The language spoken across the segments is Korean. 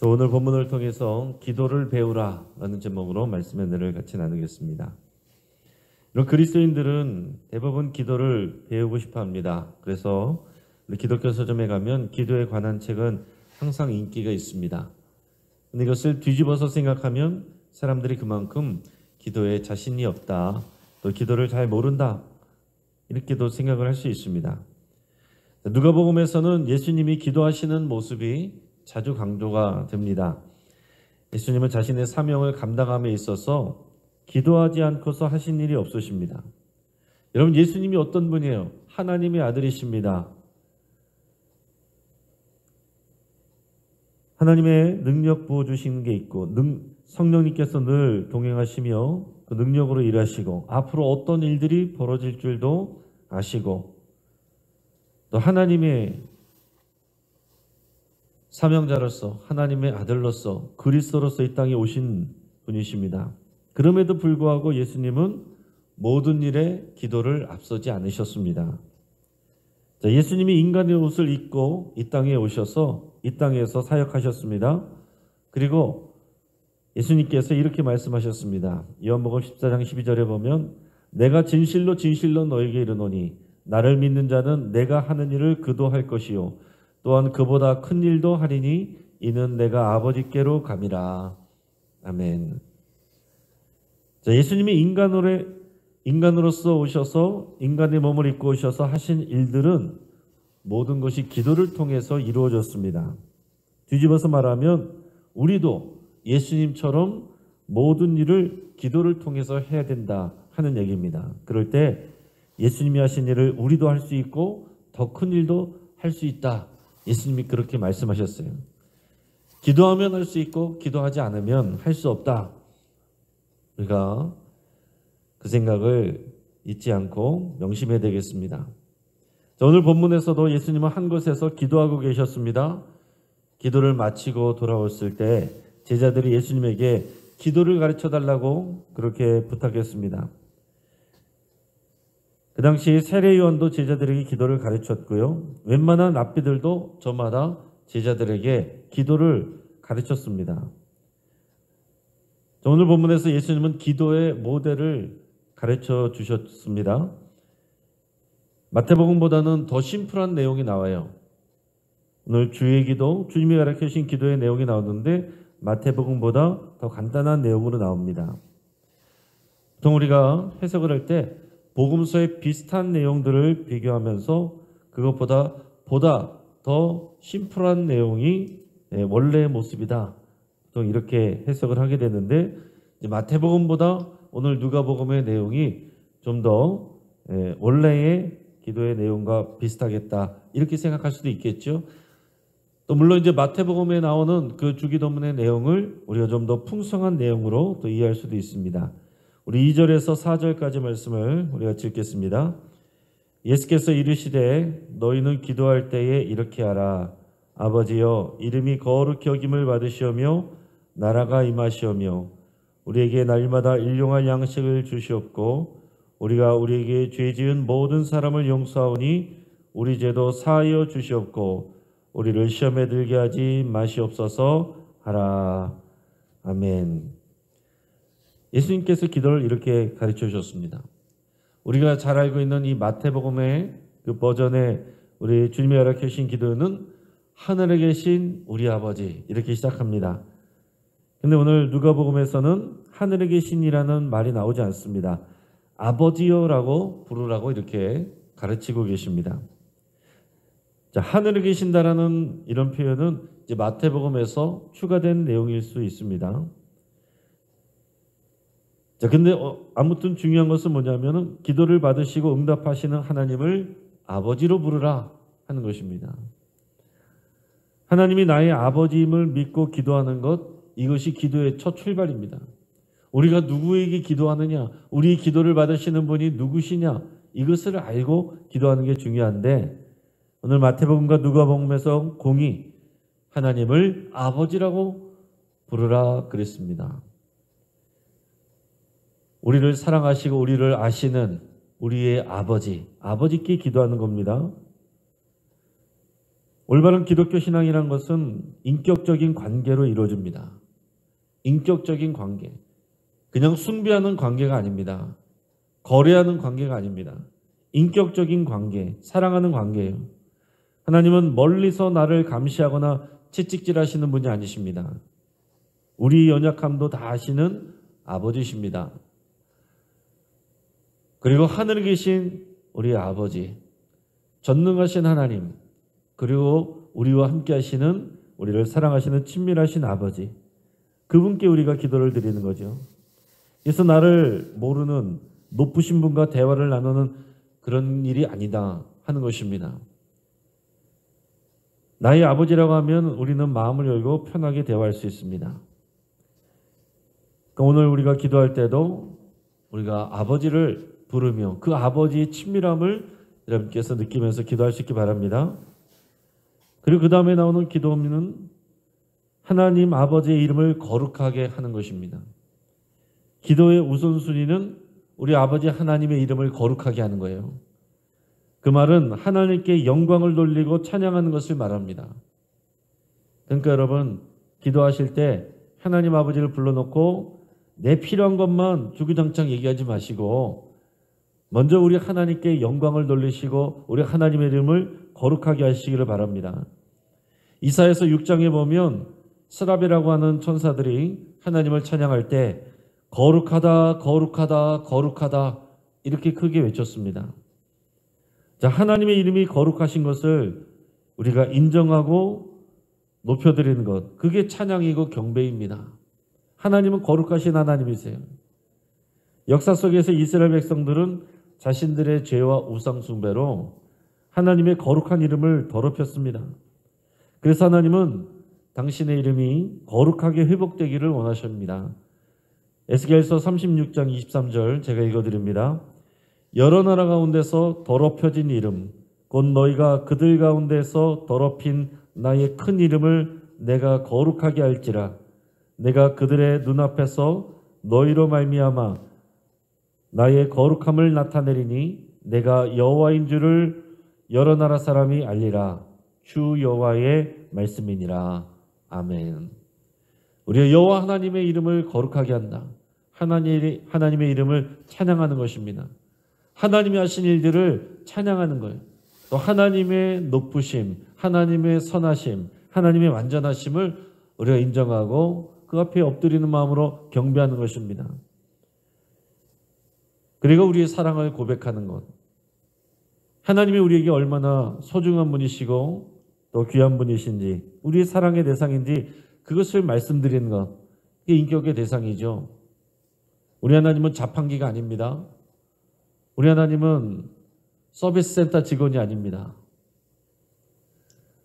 오늘 본문을 통해서 기도를 배우라 라는 제목으로 말씀의 은혜를 같이 나누겠습니다. 이런 그리스도인들은 대부분 기도를 배우고 싶어 합니다. 그래서 우리 기독교 서점에 가면 기도에 관한 책은 항상 인기가 있습니다. 근데 이것을 뒤집어서 생각하면 사람들이 그만큼 기도에 자신이 없다, 또 기도를 잘 모른다, 이렇게도 생각을 할 수 있습니다. 누가복음에서는 예수님이 기도하시는 모습이 자주 강조가 됩니다. 예수님은 자신의 사명을 감당함에 있어서 기도하지 않고서 하신 일이 없으십니다. 여러분, 예수님이 어떤 분이에요? 하나님의 아들이십니다. 하나님의 능력 부어주시는 게 있고 성령님께서 늘 동행하시며 그 능력으로 일하시고 앞으로 어떤 일들이 벌어질 줄도 아시고 또 하나님의 사명자로서 하나님의 아들로서 그리스도로서 이 땅에 오신 분이십니다. 그럼에도 불구하고 예수님은 모든 일에 기도를 앞서지 않으셨습니다. 예수님이 인간의 옷을 입고 이 땅에 오셔서 이 땅에서 사역하셨습니다. 그리고 예수님께서 이렇게 말씀하셨습니다. 요한복음 14장 12절에 보면 내가 진실로 진실로 너에게 이르노니 나를 믿는 자는 내가 하는 일을 그도 할 것이요 또한 그보다 큰 일도 하리니 이는 내가 아버지께로 감이라. 아멘. 예수님이 인간으로서 오셔서 인간의 몸을 입고 오셔서 하신 일들은 모든 것이 기도를 통해서 이루어졌습니다. 뒤집어서 말하면 우리도 예수님처럼 모든 일을 기도를 통해서 해야 된다 하는 얘기입니다. 그럴 때 예수님이 하신 일을 우리도 할 수 있고 더 큰 일도 할 수 있다. 예수님이 그렇게 말씀하셨어요. 기도하면 할 수 있고 기도하지 않으면 할 수 없다. 우리가 그 생각을 잊지 않고 명심해야 되겠습니다. 오늘 본문에서도 예수님은 한 곳에서 기도하고 계셨습니다. 기도를 마치고 돌아왔을 때 제자들이 예수님에게 기도를 가르쳐달라고 그렇게 부탁했습니다. 그 당시 세례요한도 제자들에게 기도를 가르쳤고요. 웬만한 랍비들도 저마다 제자들에게 기도를 가르쳤습니다. 오늘 본문에서 예수님은 기도의 모델을 가르쳐 주셨습니다. 마태복음보다는 더 심플한 내용이 나와요. 오늘 주의 기도, 주님이 가르쳐 주신 기도의 내용이 나오는데 마태복음보다 더 간단한 내용으로 나옵니다. 보통 우리가 해석을 할 때 복음서의 비슷한 내용들을 비교하면서 그것보다 더 심플한 내용이 원래의 모습이다. 보통 이렇게 해석을 하게 되는데 마태복음보다 오늘 누가복음의 내용이 좀 더 원래의 기도의 내용과 비슷하겠다. 이렇게 생각할 수도 있겠죠. 또 물론 이제 마태복음에 나오는 그 주기도문의 내용을 우리가 좀 더 풍성한 내용으로 또 이해할 수도 있습니다. 우리 2절에서 4절까지 말씀을 우리가 읽겠습니다. 예수께서 이르시되 너희는 기도할 때에 이렇게 하라. 아버지여 이름이 거룩히 여김을 받으시오며 나라가 임하시오며 우리에게 날마다 일용할 양식을 주시옵고 우리가 우리에게 죄 지은 모든 사람을 용서하오니 우리 죄도 사하여 주시옵고 우리를 시험에 들게 하지 마시옵소서 하라. 아멘. 예수님께서 기도를 이렇게 가르쳐 주셨습니다. 우리가 잘 알고 있는 이 마태복음의 그 버전의 우리 주님이 가르쳐 주신 기도는 하늘에 계신 우리 아버지 이렇게 시작합니다. 근데 오늘 누가복음에서는 하늘에 계신이라는 말이 나오지 않습니다. 아버지요라고 부르라고 이렇게 가르치고 계십니다. 자, 하늘에 계신다라는 이런 표현은 이제 마태복음에서 추가된 내용일 수 있습니다. 자, 근데 아무튼 중요한 것은 뭐냐면은 기도를 받으시고 응답하시는 하나님을 아버지로 부르라 하는 것입니다. 하나님이 나의 아버지임을 믿고 기도하는 것, 이것이 기도의 첫 출발입니다. 우리가 누구에게 기도하느냐, 우리 기도를 받으시는 분이 누구시냐, 이것을 알고 기도하는 게 중요한데 오늘 마태복음과 누가복음에서 공히 하나님을 아버지라고 부르라 그랬습니다. 우리를 사랑하시고 우리를 아시는 우리의 아버지께 기도하는 겁니다. 올바른 기독교 신앙이란 것은 인격적인 관계로 이루어집니다. 인격적인 관계. 그냥 숭배하는 관계가 아닙니다. 거래하는 관계가 아닙니다. 인격적인 관계, 사랑하는 관계예요. 하나님은 멀리서 나를 감시하거나 채찍질하시는 분이 아니십니다. 우리 연약함도 다 아시는 아버지십니다. 그리고 하늘에 계신 우리 아버지, 전능하신 하나님, 그리고 우리와 함께 하시는, 우리를 사랑하시는 친밀하신 아버지, 그분께 우리가 기도를 드리는 거죠. 그래서 나를 모르는 높으신 분과 대화를 나누는 그런 일이 아니다 하는 것입니다. 나의 아버지라고 하면 우리는 마음을 열고 편하게 대화할 수 있습니다. 그러니까 오늘 우리가 기도할 때도 우리가 아버지를 부르며 그 아버지의 친밀함을 여러분께서 느끼면서 기도할 수 있기 바랍니다. 그리고 그 다음에 나오는 기도는 하나님 아버지의 이름을 거룩하게 하는 것입니다. 기도의 우선순위는 우리 아버지 하나님의 이름을 거룩하게 하는 거예요. 그 말은 하나님께 영광을 돌리고 찬양하는 것을 말합니다. 그러니까 여러분, 기도하실 때 하나님 아버지를 불러놓고 내 필요한 것만 주구장창 얘기하지 마시고 먼저 우리 하나님께 영광을 돌리시고 우리 하나님의 이름을 거룩하게 하시기를 바랍니다. 이사야서 6장에 보면 스라비라고 하는 천사들이 하나님을 찬양할 때 거룩하다, 거룩하다, 거룩하다 이렇게 크게 외쳤습니다. 자, 하나님의 이름이 거룩하신 것을 우리가 인정하고 높여드리는 것, 그게 찬양이고 경배입니다. 하나님은 거룩하신 하나님이세요. 역사 속에서 이스라엘 백성들은 자신들의 죄와 우상 숭배로 하나님의 거룩한 이름을 더럽혔습니다. 그래서 하나님은 당신의 이름이 거룩하게 회복되기를 원하십니다. 에스겔서 36장 23절 제가 읽어드립니다. 여러 나라 가운데서 더럽혀진 이름, 곧 너희가 그들 가운데서 더럽힌 나의 큰 이름을 내가 거룩하게 할지라. 내가 그들의 눈앞에서 너희로 말미암아 나의 거룩함을 나타내리니 내가 여호와인 줄을 여러 나라 사람이 알리라. 주 여호와의 말씀이니라. 아멘. 우리가 여호와 하나님의 이름을 거룩하게 한다. 하나님의 이름을 찬양하는 것입니다. 하나님이 하신 일들을 찬양하는 거예요. 또 하나님의 높으심, 하나님의 선하심, 하나님의 완전하심을 우리가 인정하고 그 앞에 엎드리는 마음으로 경배하는 것입니다. 그리고 우리의 사랑을 고백하는 것. 하나님이 우리에게 얼마나 소중한 분이시고 또 귀한 분이신지, 우리의 사랑의 대상인지 그것을 말씀드리는 것. 이게 인격의 대상이죠. 우리 하나님은 자판기가 아닙니다. 우리 하나님은 서비스 센터 직원이 아닙니다.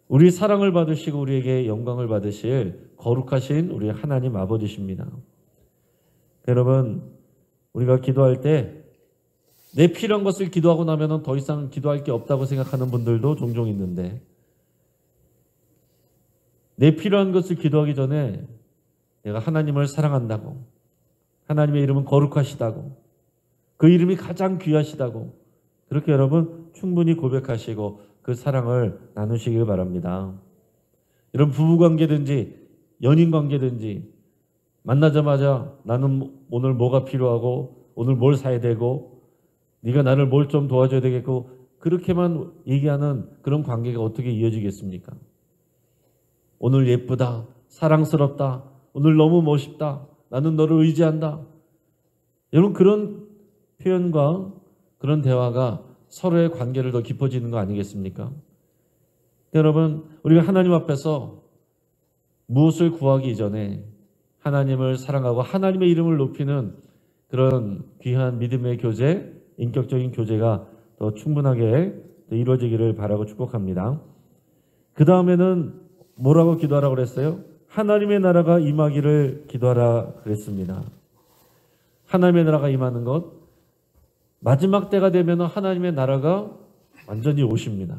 우리 사랑을 받으시고 우리에게 영광을 받으실 거룩하신 우리 하나님 아버지십니다. 여러분, 우리가 기도할 때 내 필요한 것을 기도하고 나면 더 이상 기도할 게 없다고 생각하는 분들도 종종 있는데, 내 필요한 것을 기도하기 전에 내가 하나님을 사랑한다고, 하나님의 이름은 거룩하시다고, 그 이름이 가장 귀하시다고, 그렇게 여러분 충분히 고백하시고 그 사랑을 나누시길 바랍니다. 이런 부부관계든지 연인관계든지 만나자마자 나는 오늘 뭐가 필요하고 오늘 뭘 사야 되고 네가 나를 뭘 좀 도와줘야 되겠고 그렇게만 얘기하는 그런 관계가 어떻게 이어지겠습니까? 오늘 예쁘다, 사랑스럽다, 오늘 너무 멋있다, 나는 너를 의지한다. 여러분, 그런 표현과 그런 대화가 서로의 관계를 더 깊어지는 거 아니겠습니까? 여러분, 우리가 하나님 앞에서 무엇을 구하기 이전에 하나님을 사랑하고 하나님의 이름을 높이는 그런 귀한 믿음의 교제, 인격적인 교제가 더 충분하게 이루어지기를 바라고 축복합니다. 그 다음에는 뭐라고 기도하라고 그랬어요? 하나님의 나라가 임하기를 기도하라 그랬습니다. 하나님의 나라가 임하는 것, 마지막 때가 되면 하나님의 나라가 완전히 오십니다.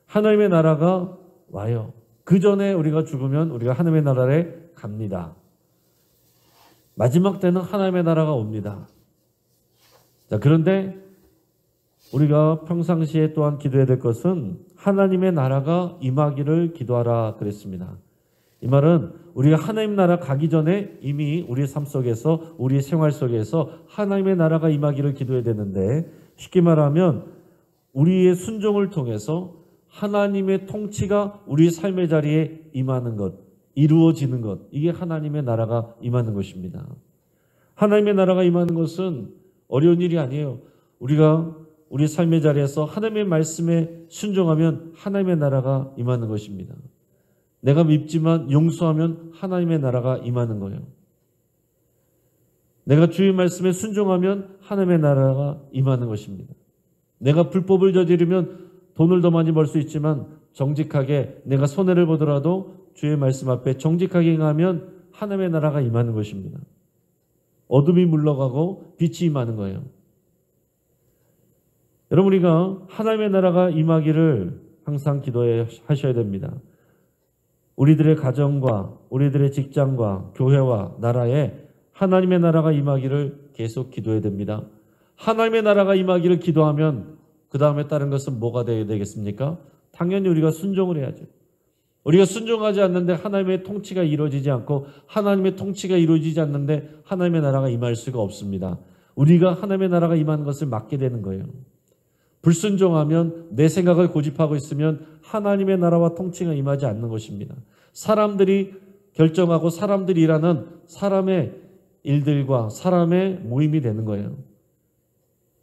하나님의 나라가 와요. 그 전에 우리가 죽으면 우리가 하나님의 나라에 갑니다. 마지막 때는 하나님의 나라가 옵니다. 자, 그런데 우리가 평상시에 또한 기도해야 될 것은 하나님의 나라가 임하기를 기도하라 그랬습니다. 이 말은 우리가 하나님 나라 가기 전에 이미 우리의 삶 속에서, 우리의 생활 속에서 하나님의 나라가 임하기를 기도해야 되는데, 쉽게 말하면 우리의 순종을 통해서 하나님의 통치가 우리 삶의 자리에 임하는 것, 이루어지는 것, 이게 하나님의 나라가 임하는 것입니다. 하나님의 나라가 임하는 것은 어려운 일이 아니에요. 우리가 우리 삶의 자리에서 하나님의 말씀에 순종하면 하나님의 나라가 임하는 것입니다. 내가 밉지만 용서하면 하나님의 나라가 임하는 거예요. 내가 주의 말씀에 순종하면 하나님의 나라가 임하는 것입니다. 내가 불법을 저지르면 돈을 더 많이 벌 수 있지만 정직하게 내가 손해를 보더라도 주의 말씀 앞에 정직하게 행하면 하나님의 나라가 임하는 것입니다. 어둠이 물러가고 빛이 임하는 거예요. 여러분, 우리가 하나님의 나라가 임하기를 항상 기도하셔야 됩니다. 우리들의 가정과 우리들의 직장과 교회와 나라에 하나님의 나라가 임하기를 계속 기도해야 됩니다. 하나님의 나라가 임하기를 기도하면 그 다음에 다른 것은 뭐가 되어야 되겠습니까? 당연히 우리가 순종을 해야죠. 우리가 순종하지 않는데 하나님의 통치가 이루어지지 않고, 하나님의 통치가 이루어지지 않는데 하나님의 나라가 임할 수가 없습니다. 우리가 하나님의 나라가 임하는 것을 막게 되는 거예요. 불순종하면, 내 생각을 고집하고 있으면 하나님의 나라와 통치가 임하지 않는 것입니다. 사람들이 결정하고 사람들이 일하는 사람의 일들과 사람의 모임이 되는 거예요.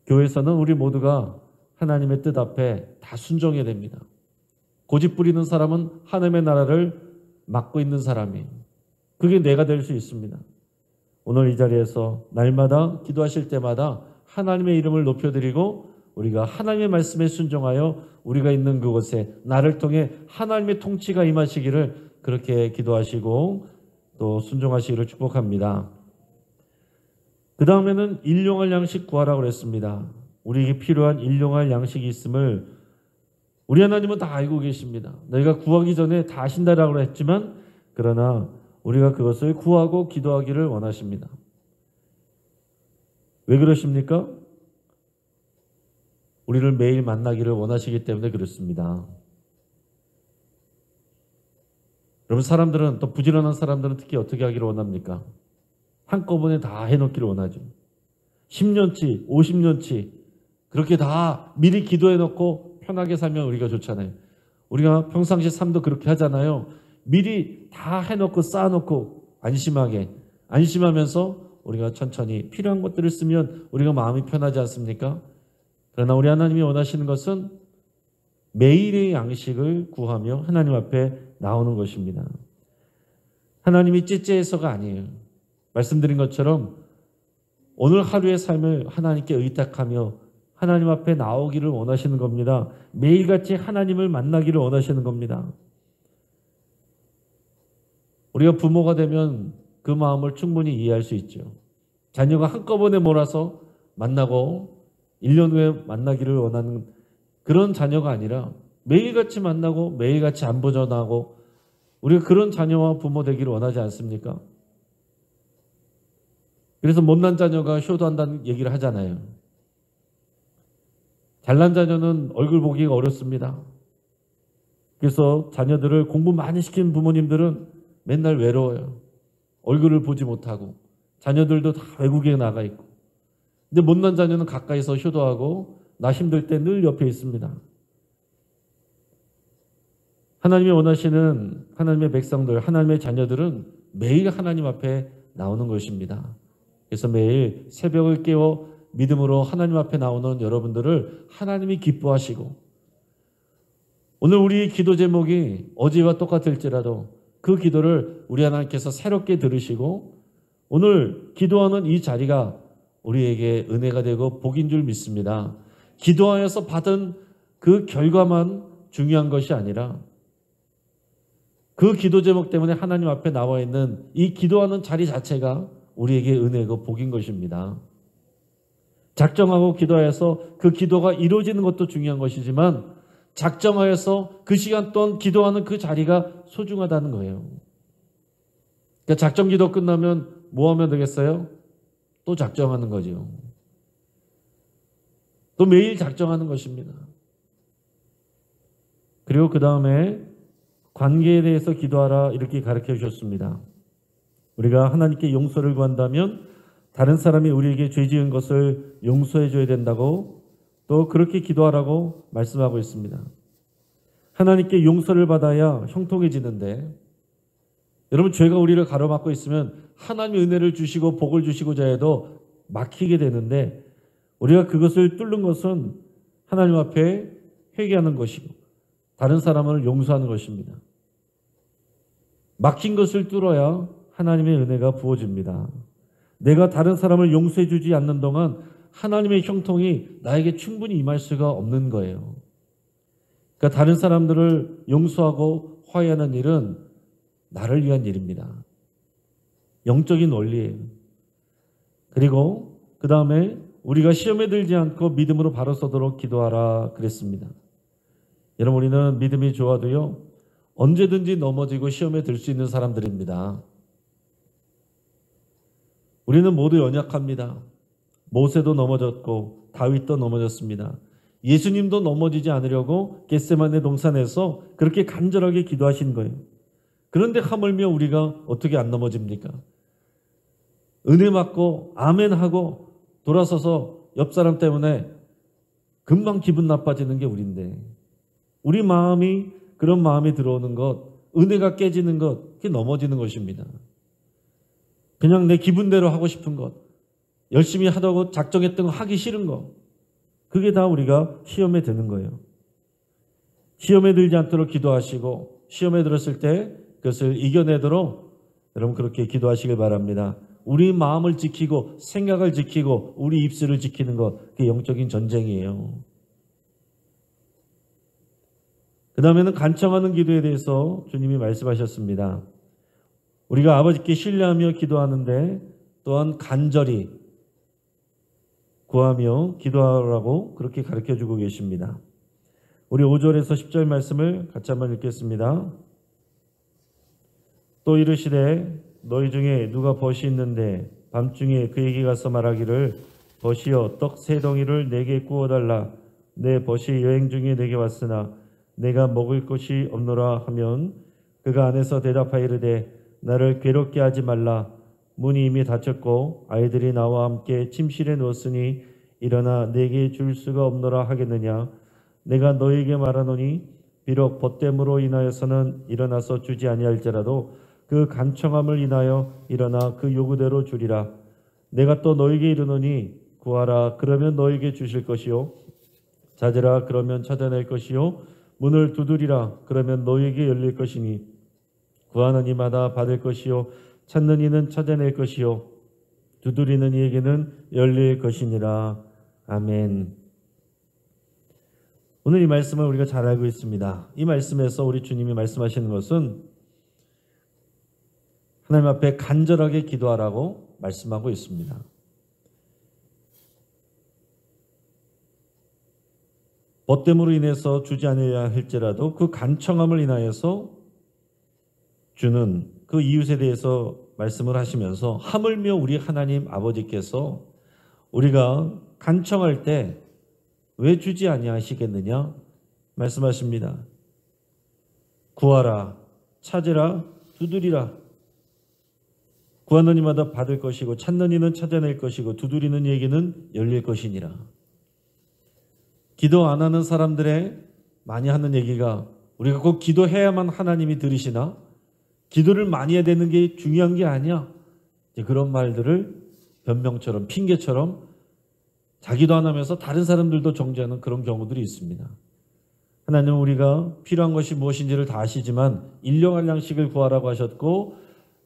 교회에서는 우리 모두가 하나님의 뜻 앞에 다 순종해야 됩니다. 고집 부리는 사람은 하나님의 나라를 막고 있는 사람이에요. 그게 내가 될 수 있습니다. 오늘 이 자리에서 날마다 기도하실 때마다 하나님의 이름을 높여드리고, 우리가 하나님의 말씀에 순종하여 우리가 있는 그곳에 나를 통해 하나님의 통치가 임하시기를 그렇게 기도하시고 또 순종하시기를 축복합니다. 그 다음에는 일용할 양식 구하라고 그랬습니다. 우리에게 필요한 일용할 양식이 있음을 우리 하나님은 다 알고 계십니다. 너희가 구하기 전에 다 아신다라고 했지만, 그러나 우리가 그것을 구하고 기도하기를 원하십니다. 왜 그러십니까? 우리를 매일 만나기를 원하시기 때문에 그렇습니다. 여러분, 사람들은, 또 부지런한 사람들은 특히 어떻게 하기를 원합니까? 한꺼번에 다 해놓기를 원하죠. 10년치, 50년치 그렇게 다 미리 기도해놓고 편하게 살면 우리가 좋잖아요. 우리가 평상시 삶도 그렇게 하잖아요. 미리 다 해놓고 쌓아놓고 안심하면서 우리가 천천히 필요한 것들을 쓰면 우리가 마음이 편하지 않습니까? 그러나 우리 하나님이 원하시는 것은 매일의 양식을 구하며 하나님 앞에 나오는 것입니다. 하나님이 째째해서가 아니에요. 말씀드린 것처럼 오늘 하루의 삶을 하나님께 의탁하며 하나님 앞에 나오기를 원하시는 겁니다. 매일같이 하나님을 만나기를 원하시는 겁니다. 우리가 부모가 되면 그 마음을 충분히 이해할 수 있죠. 자녀가 한꺼번에 몰아서 만나고 1년 후에 만나기를 원하는 그런 자녀가 아니라 매일같이 만나고 매일같이 안부 전하고, 우리가 그런 자녀와 부모 되기를 원하지 않습니까? 그래서 못난 자녀가 효도한다는 얘기를 하잖아요. 잘난 자녀는 얼굴 보기가 어렵습니다. 그래서 자녀들을 공부 많이 시킨 부모님들은 맨날 외로워요. 얼굴을 보지 못하고 자녀들도 다 외국에 나가 있고. 근데 못난 자녀는 가까이서 효도하고 나 힘들 때 늘 옆에 있습니다. 하나님이 원하시는 하나님의 백성들, 하나님의 자녀들은 매일 하나님 앞에 나오는 것입니다. 그래서 매일 새벽을 깨워 믿음으로 하나님 앞에 나오는 여러분들을 하나님이 기뻐하시고, 오늘 우리 기도 제목이 어제와 똑같을지라도 그 기도를 우리 하나님께서 새롭게 들으시고 오늘 기도하는 이 자리가 우리에게 은혜가 되고 복인 줄 믿습니다. 기도하여서 받은 그 결과만 중요한 것이 아니라 그 기도 제목 때문에 하나님 앞에 나와 있는 이 기도하는 자리 자체가 우리에게 은혜고 복인 것입니다. 작정하고 기도하여서 그 기도가 이루어지는 것도 중요한 것이지만 작정하여서 그 시간 동안 기도하는 그 자리가 소중하다는 거예요. 그러니까 작정 기도 끝나면 뭐 하면 되겠어요? 또 작정하는 거죠. 또 매일 작정하는 것입니다. 그리고 그 다음에 관계에 대해서 기도하라 이렇게 가르쳐 주셨습니다. 우리가 하나님께 용서를 구한다면 다른 사람이 우리에게 죄 지은 것을 용서해 줘야 된다고 또 그렇게 기도하라고 말씀하고 있습니다. 하나님께 용서를 받아야 형통해지는데 여러분 죄가 우리를 가로막고 있으면 하나님의 은혜를 주시고 복을 주시고자 해도 막히게 되는데 우리가 그것을 뚫는 것은 하나님 앞에 회개하는 것이고 다른 사람을 용서하는 것입니다. 막힌 것을 뚫어야 하나님의 은혜가 부어집니다. 내가 다른 사람을 용서해 주지 않는 동안 하나님의 형통이 나에게 충분히 임할 수가 없는 거예요. 그러니까 다른 사람들을 용서하고 화해하는 일은 나를 위한 일입니다. 영적인 원리예요. 그리고 그 다음에 우리가 시험에 들지 않고 믿음으로 바로 서도록 기도하라 그랬습니다. 여러분 우리는 믿음이 좋아도요 언제든지 넘어지고 시험에 들 수 있는 사람들입니다. 우리는 모두 연약합니다. 모세도 넘어졌고 다윗도 넘어졌습니다. 예수님도 넘어지지 않으려고 겟세마네 동산에서 그렇게 간절하게 기도하신 거예요. 그런데 하물며 우리가 어떻게 안 넘어집니까? 은혜 받고 아멘 하고 돌아서서 옆 사람 때문에 금방 기분 나빠지는 게 우리인데 우리 마음이 그런 마음이 들어오는 것, 은혜가 깨지는 것, 그게 넘어지는 것입니다. 그냥 내 기분대로 하고 싶은 것, 열심히 하다고 작정했던 거 하기 싫은 거, 그게 다 우리가 시험에 드는 거예요. 시험에 들지 않도록 기도하시고 시험에 들었을 때 그것을 이겨내도록 여러분 그렇게 기도하시길 바랍니다. 우리 마음을 지키고 생각을 지키고 우리 입술을 지키는 것, 그게 영적인 전쟁이에요. 그 다음에는 간청하는 기도에 대해서 주님이 말씀하셨습니다. 우리가 아버지께 신뢰하며 기도하는데 또한 간절히 구하며 기도하라고 그렇게 가르쳐주고 계십니다. 우리 5절에서 10절 말씀을 같이 한번 읽겠습니다. 또 이르시되 너희 중에 누가 벗이 있는데 밤중에 그에게 가서 말하기를 벗이여 떡 3덩이를 내게 구워달라. 내 벗이 여행 중에 내게 왔으나 내가 먹을 것이 없노라 하면 그가 안에서 대답하이르되 나를 괴롭게 하지 말라. 문이 이미 닫혔고 아이들이 나와 함께 침실에 누웠으니 일어나 내게 줄 수가 없노라 하겠느냐. 내가 너에게 말하노니 비록 벗됨으로 인하여서는 일어나서 주지 아니할지라도 그 간청함을 인하여 일어나 그 요구대로 주리라. 내가 또 너에게 이르노니 구하라 그러면 너에게 주실 것이요 찾으라 그러면 찾아낼 것이요 문을 두드리라 그러면 너에게 열릴 것이니 구하는 이마다 받을 것이요 찾는 이는 찾아낼 것이요 두드리는 이에게는 열릴 것이니라. 아멘. 오늘 이 말씀을 우리가 잘 알고 있습니다. 이 말씀에서 우리 주님이 말씀하시는 것은 하나님 앞에 간절하게 기도하라고 말씀하고 있습니다. 벗됨으로 인해서 주지 않아야 할지라도 그 간청함을 인하여서 주는 그 이웃에 대해서 말씀을 하시면서 하물며 우리 하나님 아버지께서 우리가 간청할 때 왜 주지 아니하시겠느냐 말씀하십니다. 구하라, 찾으라, 두드리라. 구하는 이마다 받을 것이고 찾는 이는 찾아낼 것이고 두드리는 이에게는 열릴 것이니라. 기도 안 하는 사람들의 많이 하는 얘기가 우리가 꼭 기도해야만 하나님이 들으시나? 기도를 많이 해야 되는 게 중요한 게 아니야. 그런 말들을 변명처럼 핑계처럼 자기도 안 하면서 다른 사람들도 정죄하는 그런 경우들이 있습니다. 하나님은 우리가 필요한 것이 무엇인지를 다 아시지만 일용할 양식을 구하라고 하셨고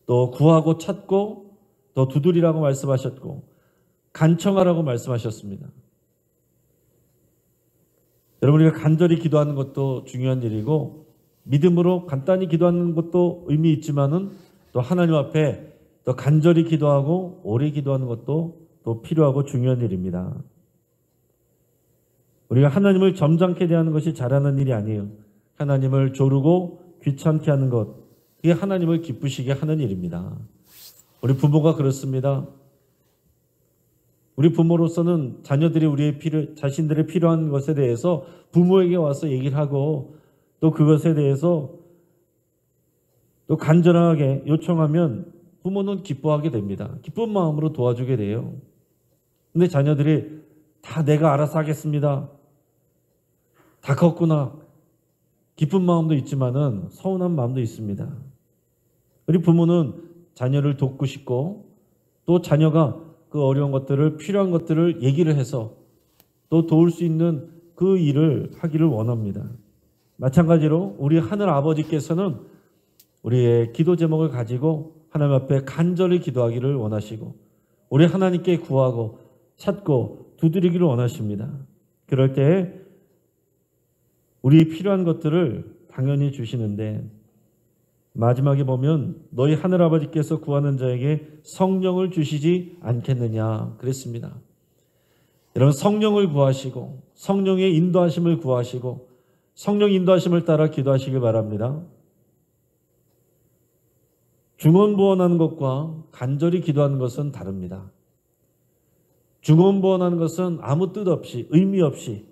또 구하고 찾고 또 두드리라고 말씀하셨고 간청하라고 말씀하셨습니다. 여러분 우리가 간절히 기도하는 것도 중요한 일이고 믿음으로 간단히 기도하는 것도 의미 있지만은 또 하나님 앞에 또 간절히 기도하고 오래 기도하는 것도 또 필요하고 중요한 일입니다. 우리가 하나님을 점잖게 대하는 것이 잘하는 일이 아니에요. 하나님을 조르고 귀찮게 하는 것, 이게 하나님을 기쁘시게 하는 일입니다. 우리 부모가 그렇습니다. 우리 부모로서는 자녀들이 자신들의 필요한 것에 대해서 부모에게 와서 얘기를 하고 또 그것에 대해서 또 간절하게 요청하면 부모는 기뻐하게 됩니다. 기쁜 마음으로 도와주게 돼요. 근데 자녀들이 다 내가 알아서 하겠습니다. 다 컸구나. 기쁜 마음도 있지만은 서운한 마음도 있습니다. 우리 부모는 자녀를 돕고 싶고 또 자녀가 그 어려운 것들을 필요한 것들을 얘기를 해서 또 도울 수 있는 그 일을 하기를 원합니다. 마찬가지로 우리 하늘 아버지께서는 우리의 기도 제목을 가지고 하나님 앞에 간절히 기도하기를 원하시고 우리 하나님께 구하고 찾고 두드리기를 원하십니다. 그럴 때 우리 필요한 것들을 당연히 주시는데 마지막에 보면 너희 하늘아버지께서 구하는 자에게 성령을 주시지 않겠느냐 그랬습니다. 여러분 성령을 구하시고 성령의 인도하심을 구하시고 성령 인도하심을 따라 기도하시길 바랍니다. 중언부언하는 것과 간절히 기도하는 것은 다릅니다. 중언부언하는 것은 아무 뜻 없이 의미 없이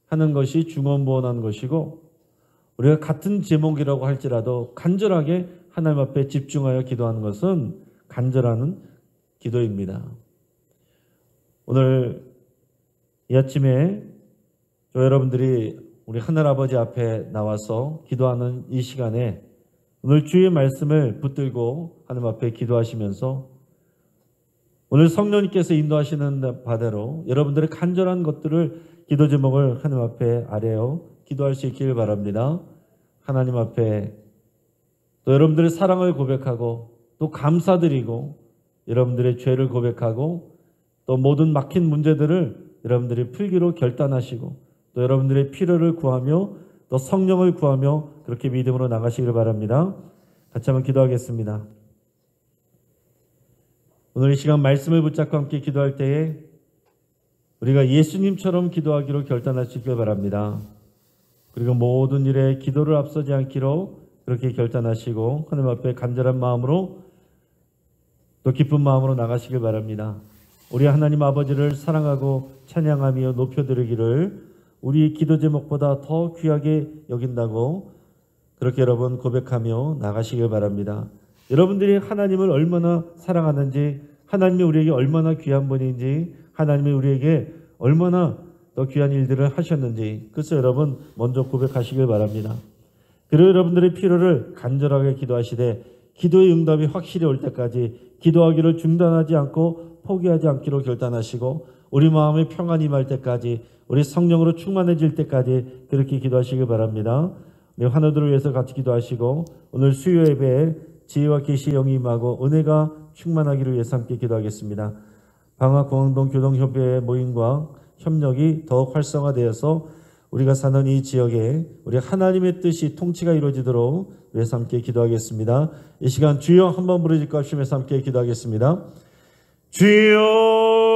하는 것이 중언부언하는 것이고 우리가 같은 제목이라고 할지라도 간절하게 하나님 앞에 집중하여 기도하는 것은 간절한 기도입니다. 오늘 이 아침에 여러분들이 우리 하늘아버지 앞에 나와서 기도하는 이 시간에 오늘 주의 말씀을 붙들고 하나님 앞에 기도하시면서 오늘 성령님께서 인도하시는 바대로 여러분들의 간절한 것들을 기도 제목을 하나님 앞에 아뢰어 기도할 수 있기를 바랍니다. 하나님 앞에 또 여러분들의 사랑을 고백하고 또 감사드리고 여러분들의 죄를 고백하고 또 모든 막힌 문제들을 여러분들이 풀기로 결단하시고 또 여러분들의 필요를 구하며 또 성령을 구하며 그렇게 믿음으로 나가시길 바랍니다. 같이 한번 기도하겠습니다. 오늘 이 시간 말씀을 붙잡고 함께 기도할 때에 우리가 예수님처럼 기도하기로 결단할 수 있길 바랍니다. 그리고 모든 일에 기도를 앞서지 않기로 그렇게 결단하시고 하나님 앞에 간절한 마음으로 또 기쁜 마음으로 나가시길 바랍니다. 우리 하나님 아버지를 사랑하고 찬양하며 높여드리기를 우리 기도 제목보다 더 귀하게 여긴다고 그렇게 여러분 고백하며 나가시길 바랍니다. 여러분들이 하나님을 얼마나 사랑하는지 하나님이 우리에게 얼마나 귀한 분인지 하나님이 우리에게 얼마나 더 귀한 일들을 하셨는지 그래서 여러분 먼저 고백하시길 바랍니다. 그리고 여러분들의 필요를 간절하게 기도하시되 기도의 응답이 확실히 올 때까지 기도하기를 중단하지 않고 포기하지 않기로 결단하시고 우리 마음에 평안이 임할 때까지 우리 성령으로 충만해질 때까지 그렇게 기도하시길 바랍니다. 우리 환우들을 위해서 같이 기도하시고 오늘 수요 예배에 지혜와 계시의 영이 임하고 은혜가 충만하기를 위해서 함께 기도하겠습니다. 방학공동 교동협의회 모임과 협력이 더욱 활성화되어서 우리가 사는 이 지역에 우리 하나님의 뜻이 통치가 이루어지도록 위해서 함께 기도하겠습니다. 이 시간 주여 한번 부르짖고 합심해서 함께 기도하겠습니다. 주여